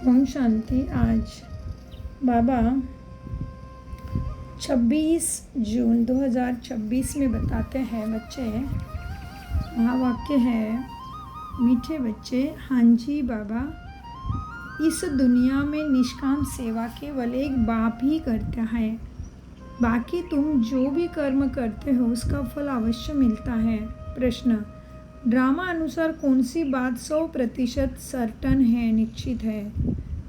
ओम शांति। आज बाबा 26 जून 2026 में बताते हैं बच्चे, महावाक्य है, मीठे बच्चे, हाँ जी बाबा, इस दुनिया में निष्काम सेवा केवल एक बाप ही करता है। बाकी तुम जो भी कर्म करते हो उसका फल अवश्य मिलता है। प्रश्न, ड्रामा अनुसार कौन सी बात 100% सर्टन है, निश्चित है,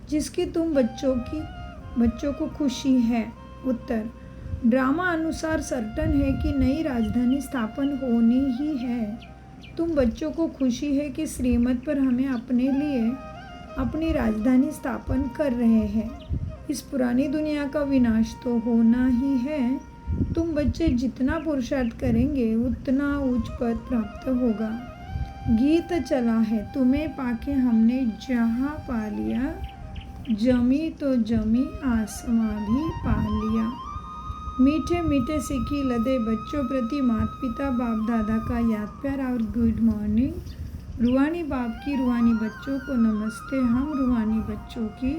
जिसकी तुम बच्चों को खुशी है? उत्तर, ड्रामा अनुसार सर्टन है कि नई राजधानी स्थापन होनी ही है। तुम बच्चों को खुशी है कि श्रीमत पर हमें अपने लिए अपनी राजधानी स्थापन कर रहे हैं। इस पुरानी दुनिया का विनाश तो होना ही है। तुम बच्चे जितना पुरुषार्थ करेंगे उतना उच्च पद प्राप्त होगा। गीत चला है, तुम्हें पाके हमने जहाँ पा लिया, जमी तो जमी आसमां भी पा लिया। मीठे मीठे सीखी लदे बच्चों प्रति माता पिता बाप दादा का याद प्यार और गुड मॉर्निंग। रूहानी बाप की रूहानी बच्चों को नमस्ते। हम रूहानी बच्चों की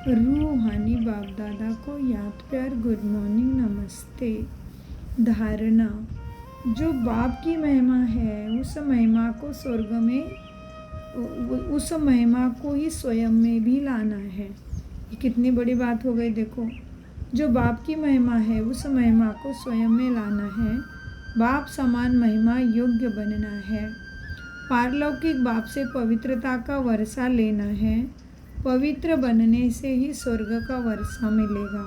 रूहानी बाप दादा को याद प्यार गुड मॉर्निंग नमस्ते। धारणा, जो बाप की महिमा है उस महिमा को स्वर्ग में, उस महिमा को ही स्वयं में भी लाना है। ये कितनी बड़ी बात हो गई। देखो, जो बाप की महिमा है उस महिमा को स्वयं में लाना है। बाप समान महिमा योग्य बनना है। पारलौकिक बाप से पवित्रता का वर्षा लेना है। पवित्र बनने से ही स्वर्ग का वर्षा मिलेगा।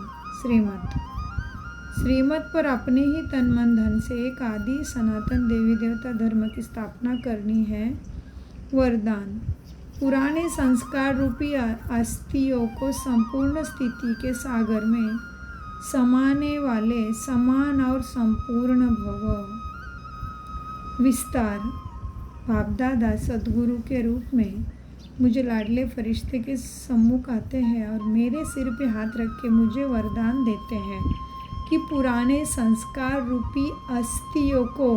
श्रीमत पर अपने ही तन मन धन से एक आदि सनातन देवी देवता धर्म की स्थापना करनी है। वरदान, पुराने संस्कार रूपी अस्थियों को संपूर्ण स्थिति के सागर में समाने वाले समान और संपूर्ण भव। विस्तार, बाप दादा सद्गुरु के रूप में मुझे लाडले फरिश्ते के सम्मुख आते हैं और मेरे सिर पे हाथ रख के मुझे वरदान देते हैं कि पुराने संस्कार रूपी अस्थियों को,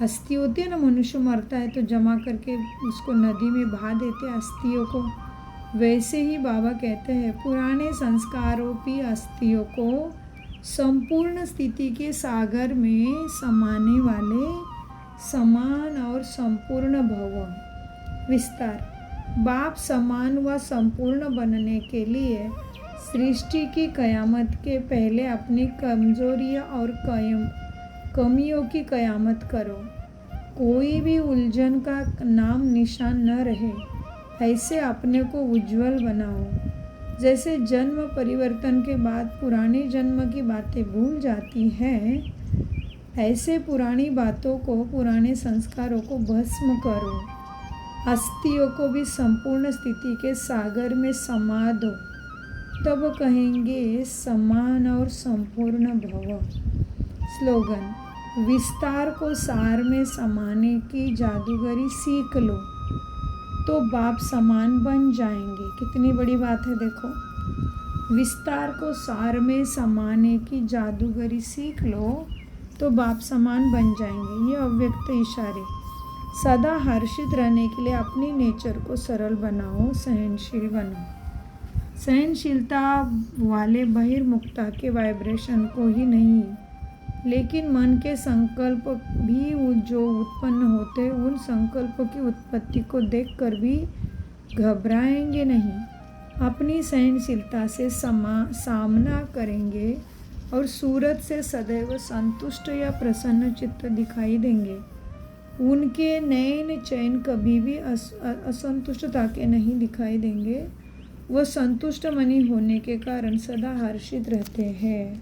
अस्थि होती है ना, मनुष्य मरता है तो जमा करके उसको नदी में बहा देते हैं अस्थियों को, वैसे ही बाबा कहते हैं पुराने संस्कारों की अस्थियों को संपूर्ण स्थिति के सागर में समाने वाले समान और संपूर्ण भव। विस्तार, बाप समान व संपूर्ण बनने के लिए सृष्टि की कयामत के पहले अपनी कमजोरियाँ और कमियों की कयामत करो। कोई भी उलझन का नाम निशान न रहे, ऐसे अपने को उज्जवल बनाओ। जैसे जन्म परिवर्तन के बाद पुराने जन्म की बातें भूल जाती हैं, ऐसे पुरानी बातों को, पुराने संस्कारों को भस्म करो। अस्थियों को भी संपूर्ण स्थिति के सागर में समा दो, तब कहेंगे समान और संपूर्ण भव। स्लोगन, विस्तार को सार में समाने की जादूगरी सीख लो तो बाप समान बन जाएंगे। कितनी बड़ी बात है। देखो, विस्तार को सार में समाने की जादूगरी सीख लो तो बाप समान बन जाएंगे। ये अव्यक्त इशारे। सदा हर्षित रहने के लिए अपनी नेचर को सरल बनाओ, सहनशील बनो। सहनशीलता वाले बहिर्मुखता के वाइब्रेशन को ही नहीं, लेकिन मन के संकल्प भी जो उत्पन्न होते, उन संकल्पों की उत्पत्ति को देखकर भी घबराएंगे नहीं। अपनी सहनशीलता से सामना करेंगे और सूरत से सदैव संतुष्ट या प्रसन्न चित्त दिखाई देंगे। उनके नयन चैन कभी भी असंतुष्टता के नहीं दिखाई देंगे। वह संतुष्ट मनी होने के कारण सदा हर्षित रहते हैं।